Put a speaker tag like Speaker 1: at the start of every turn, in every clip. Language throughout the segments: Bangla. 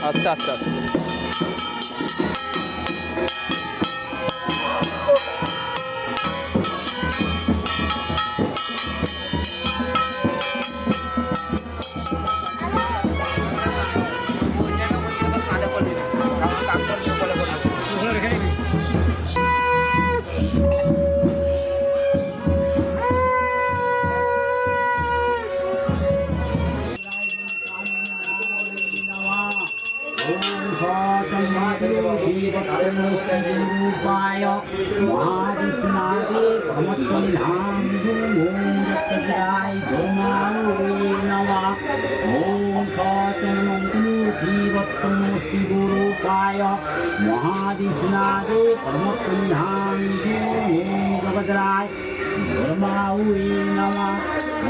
Speaker 1: আস্তে আস্তে আস্তে।
Speaker 2: महादिस्नादे परमप्रधान जगद्राय धर्माउये नमः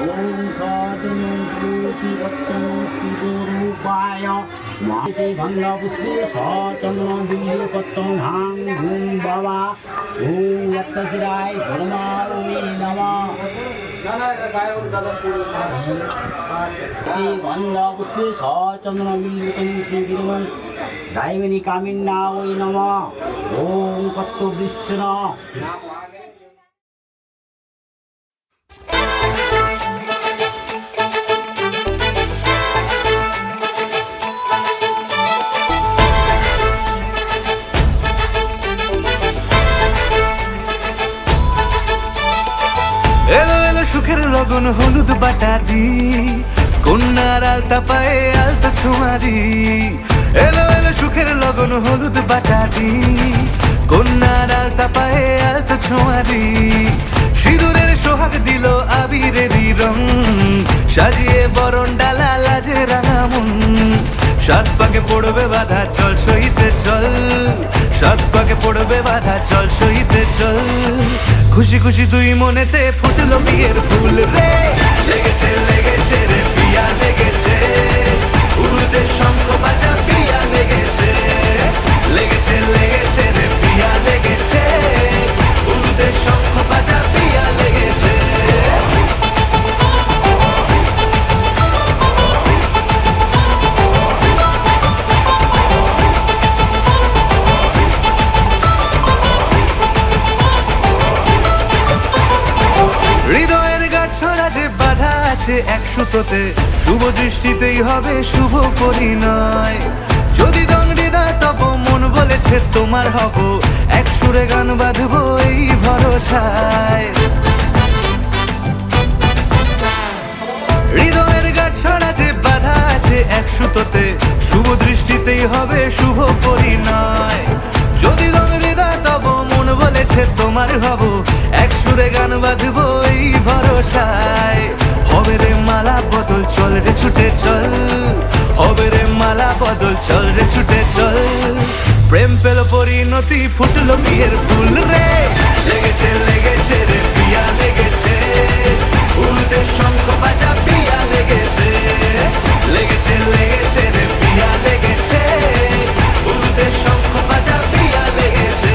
Speaker 2: ओम सचनोतिवत्तमोस्तिगोरूपाय महाते भंगपुष्पे सचनोदिल्यपत्तनां भूं बाबा ओम रत्तशिराय धर्माउये नमः भंगपुष्पे सचनोदिल्यपत्तनां दायिनी कामिन्ना वै नमः ओम कत्तवृषण।
Speaker 3: এলো এলো সুখের লগন হলুদ বাটা দি কন্যার আলতা পায়ে আলতা ছোঁয়া দি এলো এলো সুখের লগন হলুদ বাটা দি কন্যার আলতা পায়ে আলতা ছোঁয়া দি সিঁদুরের সোহাগ দিল আবিরেরই রং সাজিয়ে বরণ ডালা লাজে রাঙা মন সাত পাকে পড়বে বাধা চল সইতে চল সাত পাকে পড়বে বাধা চল সইতে চল খুশি খুশি দুই মনেতে ফুটলো বিয়ের ফুল রে লেগেছে লেগেছে রে পিয়া লেগেছে উড়তে শঙ্খ বাজা পিয়া লেগেছে লেগেছে লেগেছে রে পিয়া লেগেছে উড়তে শঙ্খ বাজা পিয়া লেগেছে হৃদয়ের গাছড়া যে বাধা আছে এক সুতোতে শুভ দৃষ্টিতেই হবে শুভ পরিণয় যদি দংড়ি না তব মন বলেছে তোমার হব এক সুরে গান বাঁধবো এই ভরসায় হৃদয়ের গাছড়া যে বাধা আছে এক সুতোতে শুভ দৃষ্টিতেই হবে শুভ পরিণয় যদি দংড়ি না তব মন বলেছে তোমার হব এক সুরে গান বাঁধবো এই ভরসায় হবে রে মালা বদল চল রে ছুটে চল হবে রে মালা বদল চল রে ছুটে চল প্রেম পেল পরিণতি ফুটলো বিয়ের ফুল রে লেগেছে লেগেছে রে পিয়া লেগেছে উল্টে শঙ্খ বাজা পিয়া লেগেছে লেগেছে লেগেছে রে পিয়া লেগেছে উল্টে শঙ্খ বাজা পিয়া লেগেছে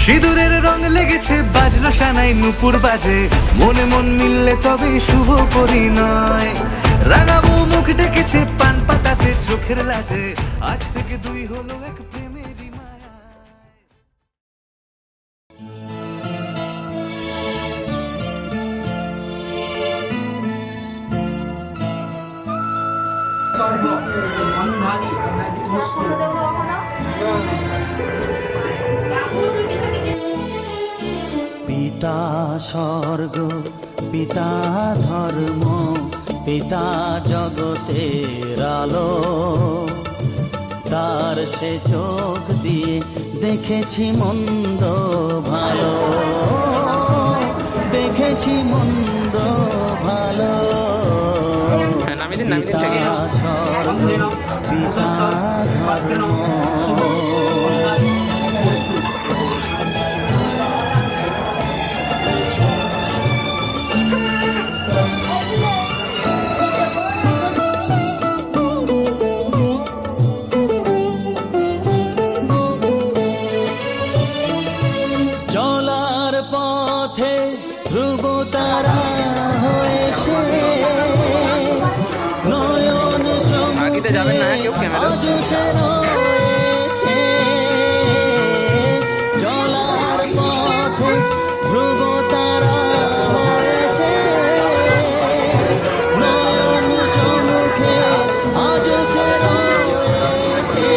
Speaker 3: সিঁদুরের রং লেগেছে বাজলো সানাই নুপুর বাজে মনে মন মিললে তবে শুভ পরিণয় রাঙাবো মুখ ডেকেছে পান পাতাতে চোখের লাজে আজ থেকে দুই হলো এক প্রেমেরই মায়া
Speaker 4: পিতা স্বর্গ পিতা ধর্ম পিতা জগতের আলো তার সে চোখ দিয়ে দেখেছি মন্দ ভালো দেখেছি মন্দ ভালো পিতা স্বর্গ পিতা ধর্ম সে রয়েছে চলার পথে ধ্রুব তারা হয়েছে নয়ন সম্মুখে আজ সে রয়েছে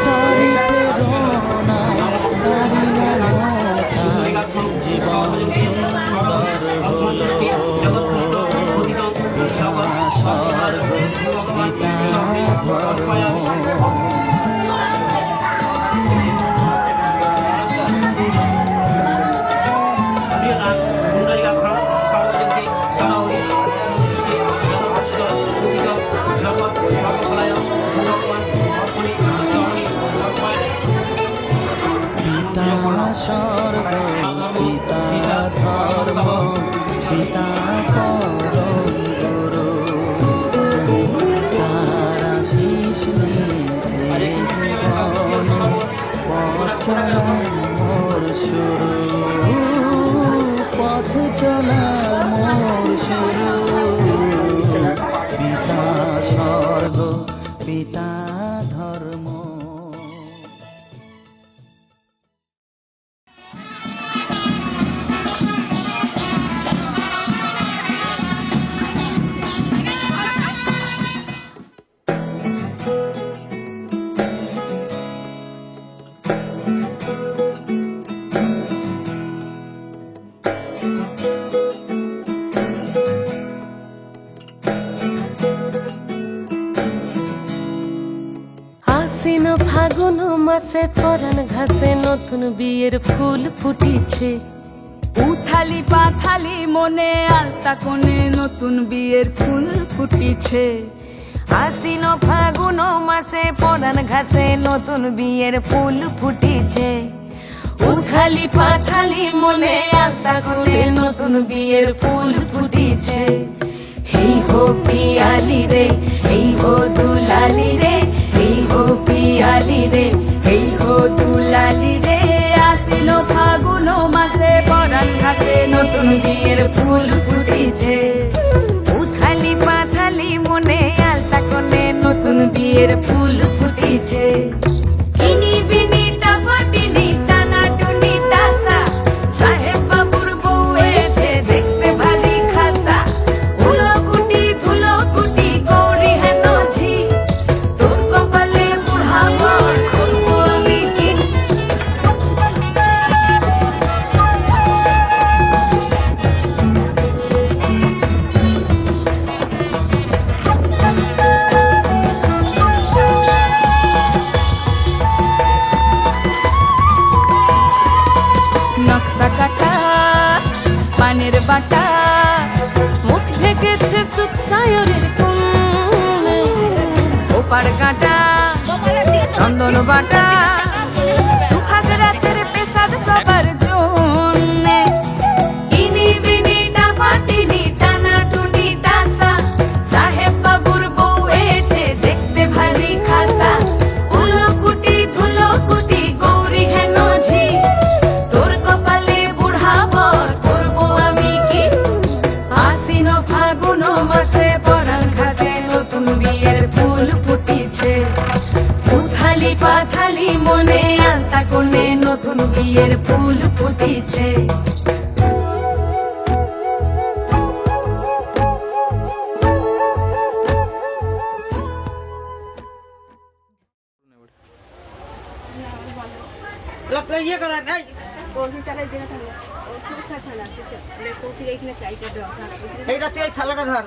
Speaker 4: তারি প্রেরণায় তারি মমতায় জীবন সুন্দর হলো পিতা স্বর্গ পিতা ধর্ম পিতা স্বর্গ পিতা ধর্ম পিতা পরম গুরু তারা শীষ নিয়ে জীবন পথ চলা মোর শুরু পথ চলা মোর শুরু পিতা স্বর্গ পিতা ধর্ম
Speaker 1: আশ্বিন ফাগুন মাসে পরাণ ঘাসে নতুন বিয়ের ফুল ফুটিছে
Speaker 5: উথালি পাথালি মনে আলতা কোণে নতুন বিয়ের ফুল ফুটিছে
Speaker 1: আশ্বিন ফাগুন মাসে পরাণ ঘাসে নতুন বিয়ের ফুল ফুটিছে উথালি পাথালি মনে আলতা কোণে নতুন বিয়ের ফুল ফুটিছে হেই হো পিয়ালি রে হেই হো দুলালি রে হেই হো পিয়ালি রে হেই হো দুলালি রে
Speaker 5: আশ্বিন ফাগুন মাসে পরাণ ঘাসে নতুন বিয়ের ফুল ফুটিছে
Speaker 1: উথালি পাথালি মনে আলতা কোণে নতুন বিয়ের ফুল ফুটিছে ইনি বিনি টাপাটিনি টানা টুনি টাসা সাহেব বাবুর বউ এসে দেখতে ভারী খাসা ধুলো কুটি গৌরী হেন ঝি তোর কপালে বুড়া বর করবো আমি কি
Speaker 5: নকশা কাটা পানের বাটা
Speaker 1: মুখ ঢেকেছে সুখ সায়রের কোণে ওপার কাটা চন্দন বাটা
Speaker 5: সুহাগ রাতের পেশাদ সবার জন্যে
Speaker 1: ইনি বিনি টাপাটিনি টানা টুনি টাসা সাহেব বাবুর বউ এসে দেখতে ভারী খাসা ধুলো কুটি গৌরী হেন ঝি তোর কপালে বুড়া বর করবো আমি কি আশ্বিন ফাগুন মাসে পরাণ ঘাসে নতুন বিয়ের ফুল ফুটিছে উথালি পাথালি মনে আলতা কোণে নতুন বিয়ের ফুল ফুটিছে
Speaker 2: ইয়ে করা তাই এইটা তুই এই থালাটা ধর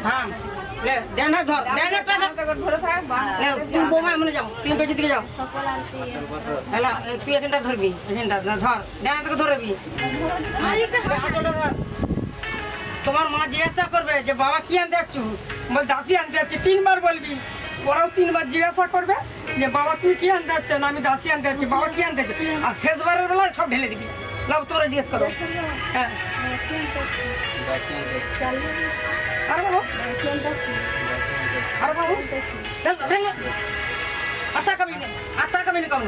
Speaker 2: হ্যাঁ লে ডান হাত ধর ডান হাত লে তুমি বোমা মনে যাও তুমি বেঁচে দিকে যাও হ্যালো তুই এখানটা ধরবি এখানটা ধর ডান হাতকে ধরবি তোমার মা জিজ্ঞাসা করবে যে বাবা কি আনতে যাচ্ছু বল দাসি আনতে যাচ্ছি 3 বার বলবি ওরাও 3 বার জিজ্ঞাসা করবে যে বাবা তুমি কি আনতে যাচ্ছেন আমি দাসি আনতে যাচ্ছি বাবা কি আনতে যাচ্ছে আর শেষবারের বেলা সব ঢেলে দিবি লাভ তোরা জিজ্ঞেস করো হ্যাঁ আরে বাবু আরে বাবু চল ঢেলে আতা কবি নে কম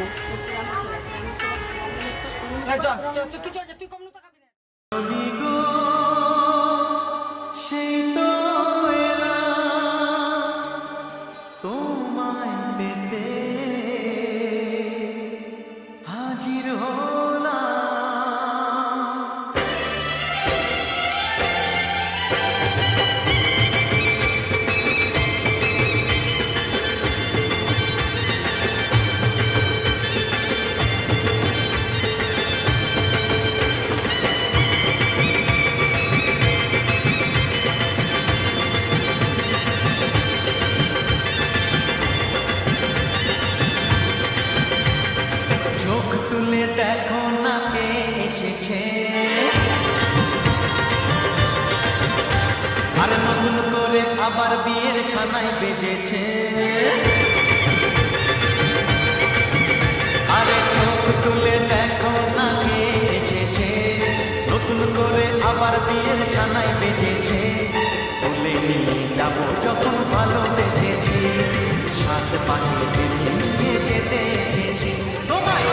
Speaker 2: না চল তুই চল তুই কম না খাবি না
Speaker 3: সেই তো এরা দেখো না কে এসেছে, আর নতুন করে আবার বিয়ের সানাই বেজেছে। আরে চোখ তুলে দেখো না কে এসেছে, নতুন করে আবার বিয়ের সানাই বেজেছে। তুলে নিয়ে যাব যখন ভালোবেসেছি, সাত পাকে বেঁধে নিয়ে যেতে এসেছি তোমায়।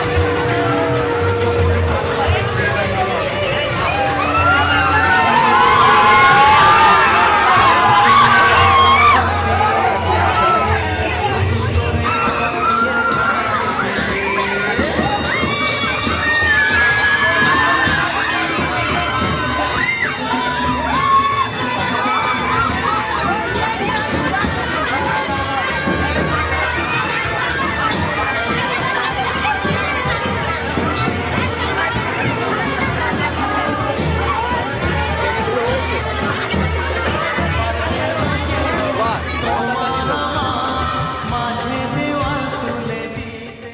Speaker 3: মাঝে দেওয়াল তুলে দিতে।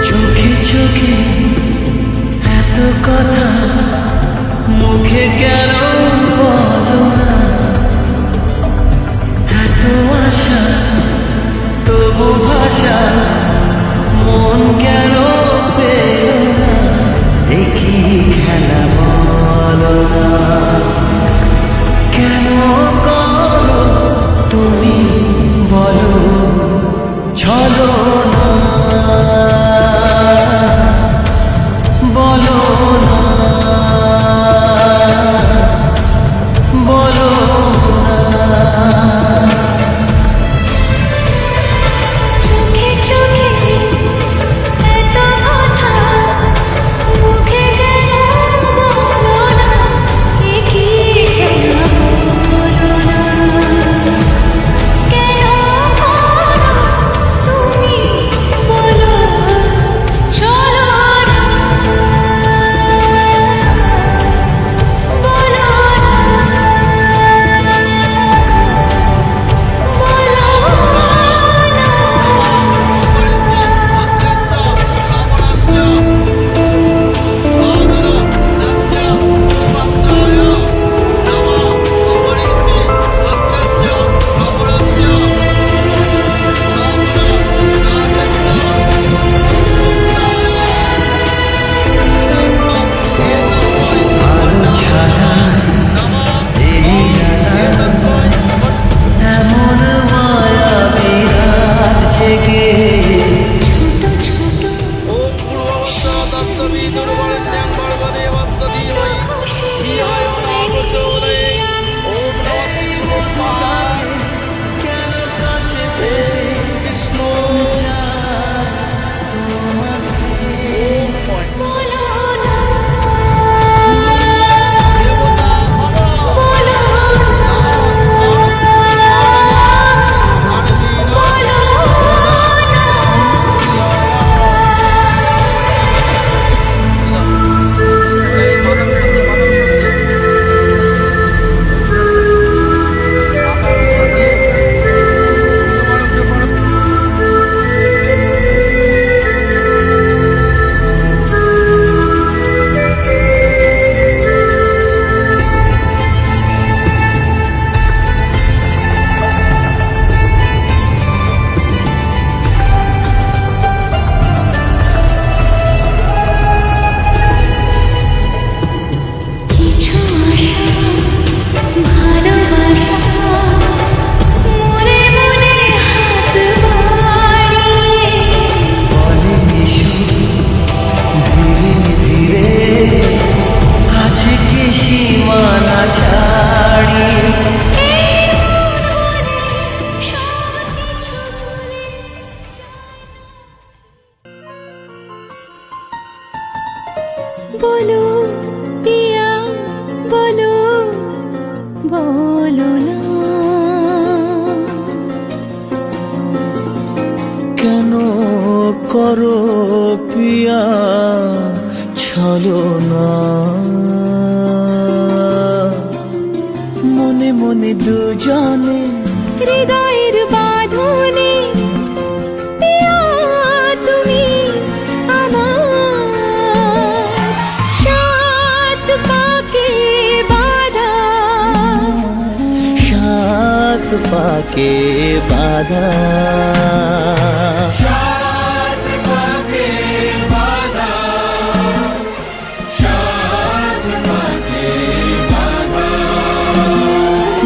Speaker 6: চোখে চোখে এত কথা মুখে কেন বলো না, এত আশা তবু ভাষা মন কেন পেল না, দেখি খেলা বলো না, কেন করো তুমি বলো চলো না, বলো না
Speaker 5: বলো পিয়া বলো বলো না
Speaker 6: কেন করো পিয়া ছলনা মনে মনে দুজনে
Speaker 5: হৃদয়ের বাঁধনে পিয়া তুমি আমার সাত পাকে বাঁধা
Speaker 6: সাত পাকে বাঁধা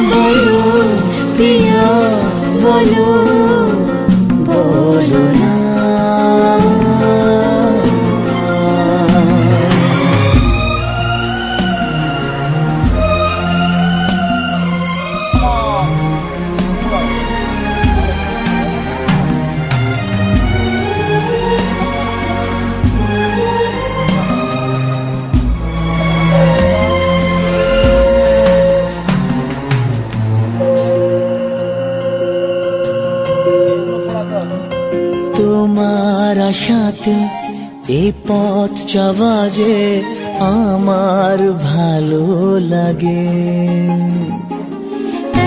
Speaker 6: বলো পিয়া বলো বলো না তোমার আশাতে এই পথ যাওয়া যে আমার ভালো লাগে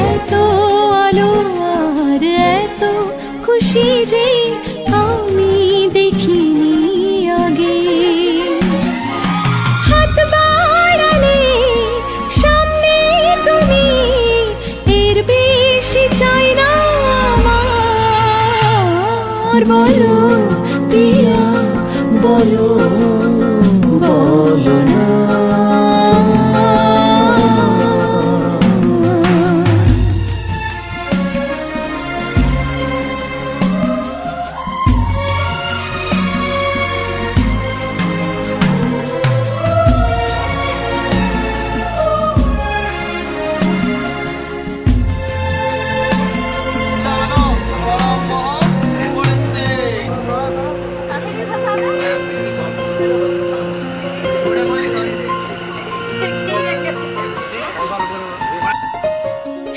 Speaker 5: এত আলো আর এত খুশি যে আমি দেখিনি আগে হাত বাড়ালে সামনে তুমি এর বেশি চাই না আমার বলো
Speaker 6: পিয়া বলো বলো না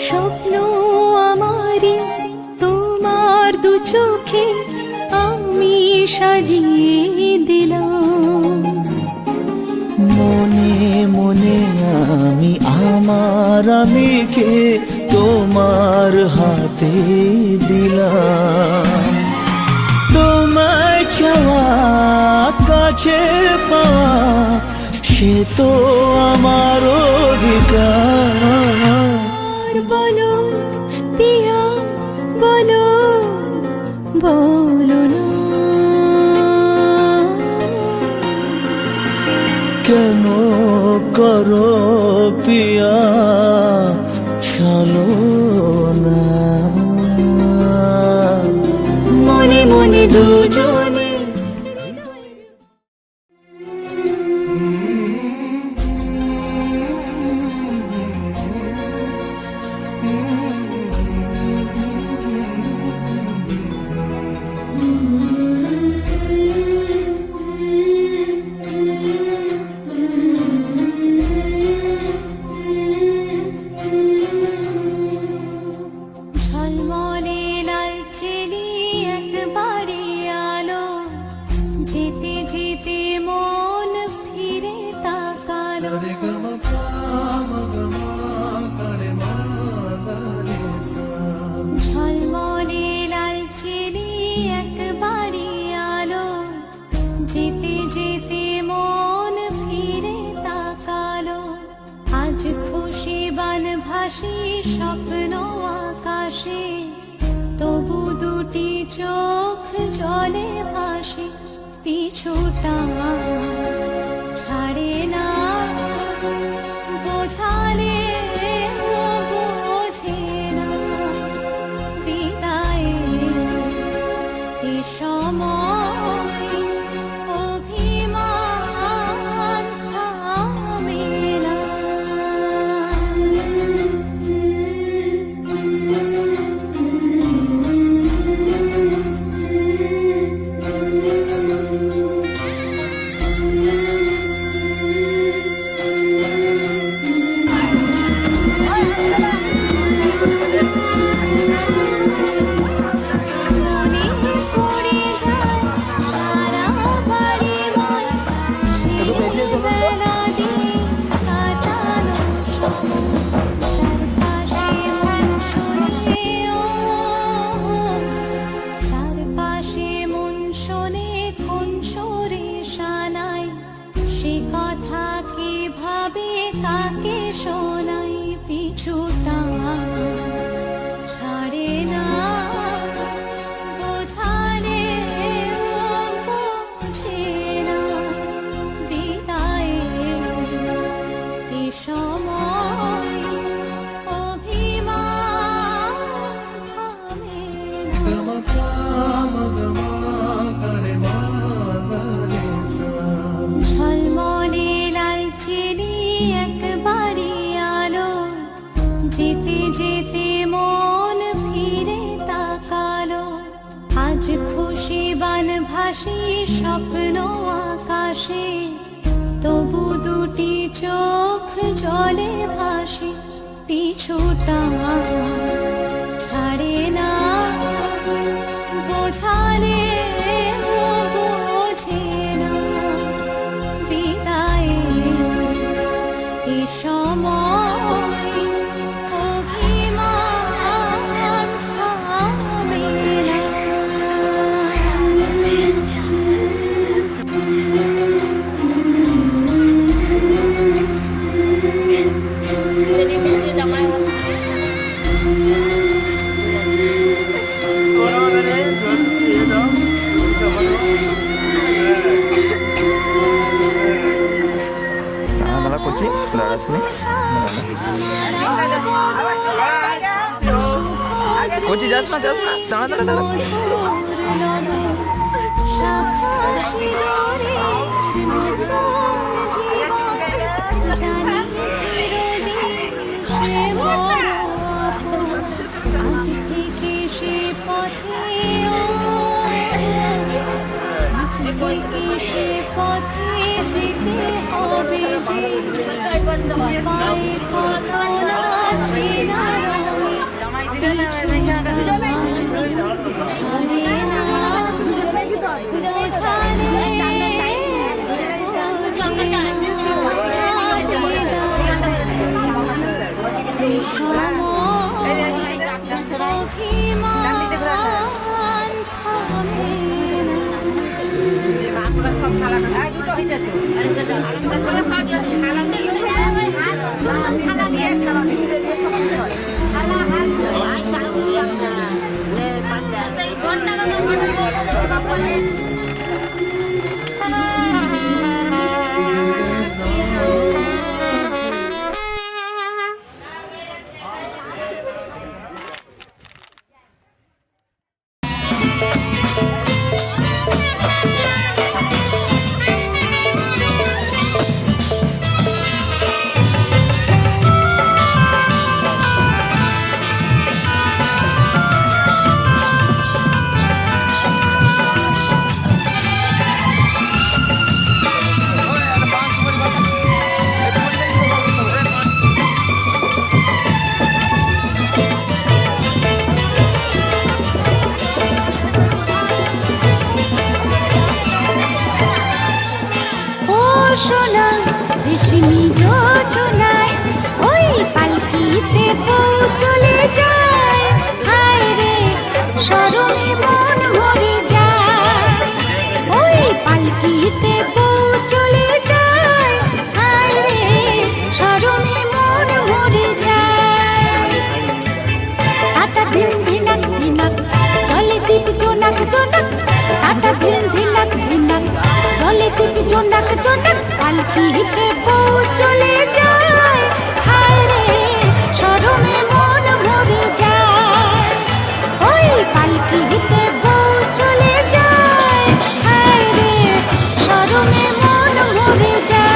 Speaker 5: স্বপ্ন আমারি তোমার দু চোখে আমি সাজিয়ে দিলাম
Speaker 6: মনে মনে আমি আমার আমিকে তোমার হাতে দিলাম তোমায় চাওয়া কাছে পাওয়া সে তো আমার অধিকার
Speaker 5: আর বলো পিয়া বলো বলো না
Speaker 6: কেন করো পিয়া চলো না
Speaker 5: মনে মনে দুজনে ঝলমলে লাল চিনি একবারে আলো যেতে যেতে মন ফিরে তাকালো ঝলমলে লাল চিনি একবারে আলো যেতে যেতে মন ফিরে তাকালো আজ খুশি বান ভাসি স্বপ্ন আকাশে তবু দুটি চোখ জলে ভাসে পিছুটা ছাড়ে না বোঝালে বোঝে না বিদায়ে সময় অভিমান থামে না কথা কিভাবে কাকে শোনাই, পিছুটা ছাড়ে না বোঝালে বোঝে না বিদায়ে এ সময় অভিমান থামে না। ঝলমলে লালচেনি একবারই আলো, যেতে যেতে মন ফিরে তাকালো। আজ খুশি বান ভাসি স্বপ্ন আকাশে, তবু দুটি চোখ জলে ভাসি, পিছুটা ছাড়ে না বোঝালে বোঝে না বিদায়ে এ সময় অভিমান থামে না।
Speaker 7: দাঁড়া করছি, দাঁড়াস নি করছি, যাস না দাঁড়া দাঁড়া দাঁড়া।
Speaker 5: সে পথে যেতে হবে যে, পায়ে কখনো চেনা রয়ে, ছাড়ে না সোনা রেশমি যোজনায় ওই পালকিতে বউ চলে যায়, হায় রে শরমে মন ভরে যায়। ওই পালকিতে বউ চলে যায়, হায় রে শরমে মন ভরে যায়। আটা দিন দিনাক দিনাক চলে দীপ জোনাক জোনাক, আটা দিন দিনাক দিনাক চলে দীপ জোনাক জোনাক, পালকিতে বউ চলে যায়, হায় রে শরমে মন ভরে যায়। ওই পালকিতে বউ চলে যায়, হায় রে শরমে মন ভরে যায়।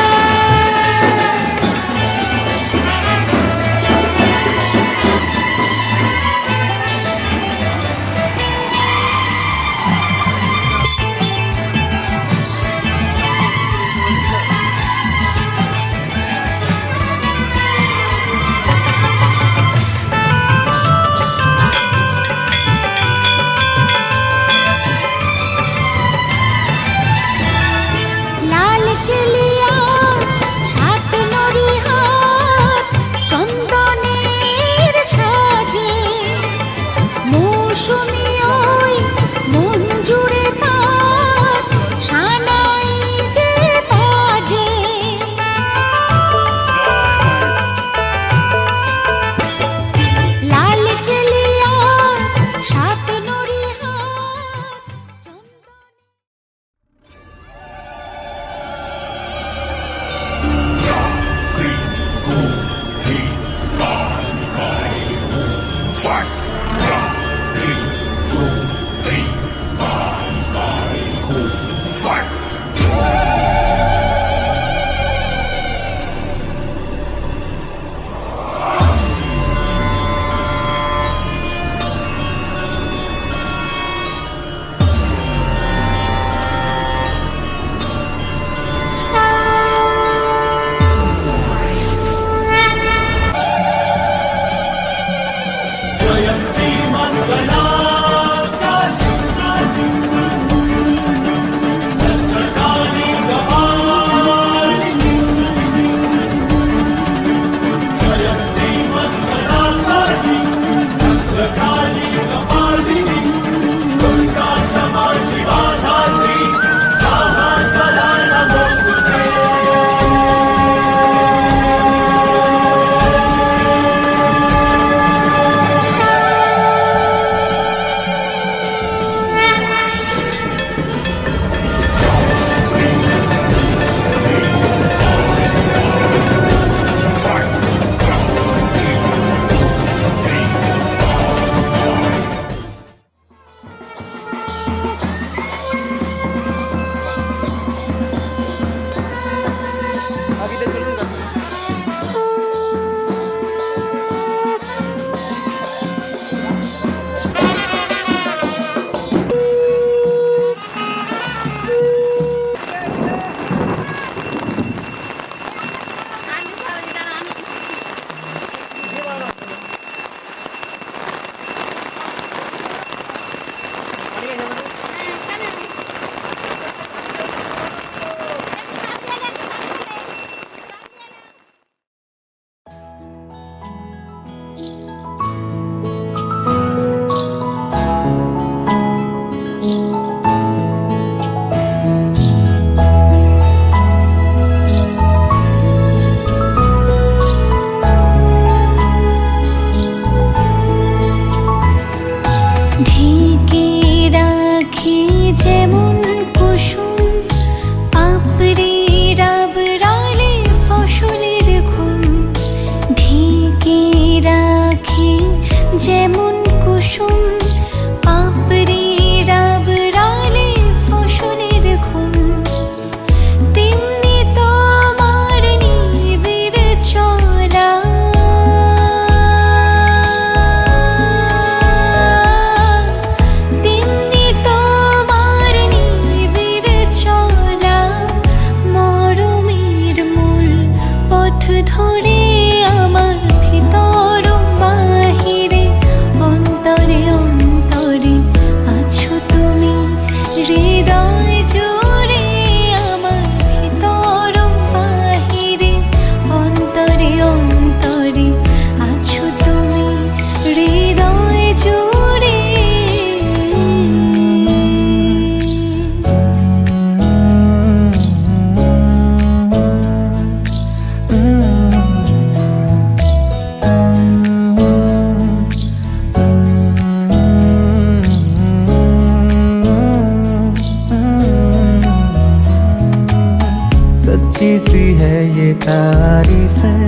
Speaker 3: है ये तारीफें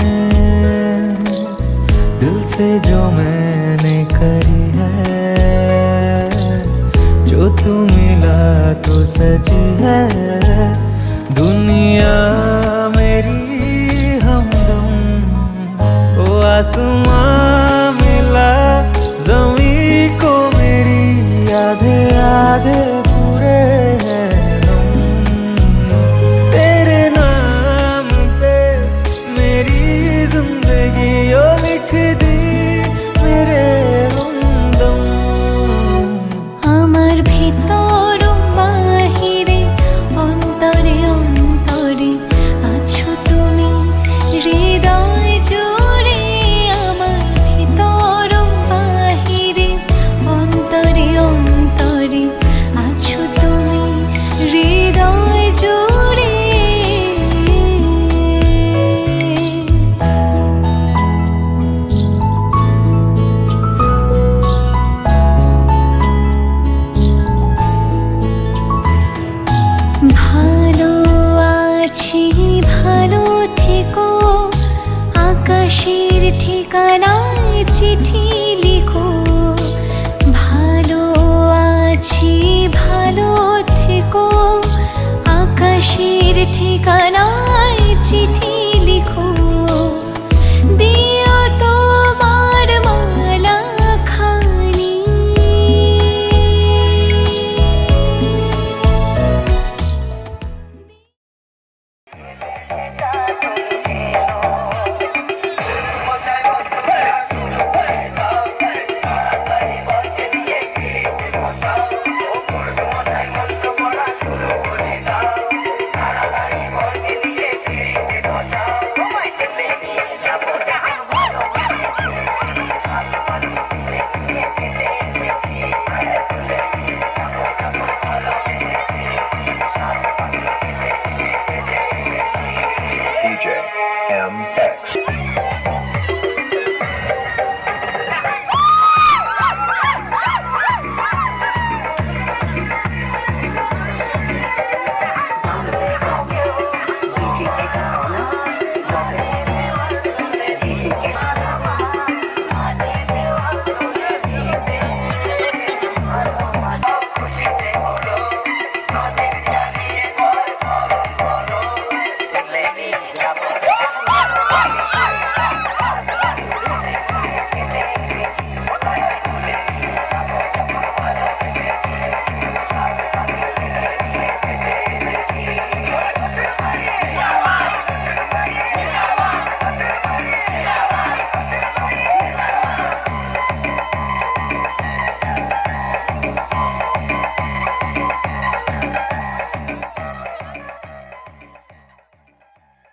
Speaker 3: दिल से जो मैंने करी है जो तू मिला तो सची है दुनिया मेरी हमदम ओ आसमां मिला जमी को मेरी आधे आधे पूरे हैं तेरे नाम पे मेरी जिंदगी ओ लिख दी मेरे हमदम
Speaker 8: আমার ভিতর বাহিরে অন্তরে অন্তরে আছো তুমি হৃদয় জুড়ে আমার ভিতর বাহিরে অন্তরে অন্তরে আছো তুমি হৃদয় জুড়ে ভালো আছি ভালো থেকো আকাশের ঠিকানায় চিঠি লিখো ভালো আছি ভালো থেকো আকাশের ঠিকানায় চিঠি লিখো দিও তোমার মালা খানি
Speaker 9: DJ MX.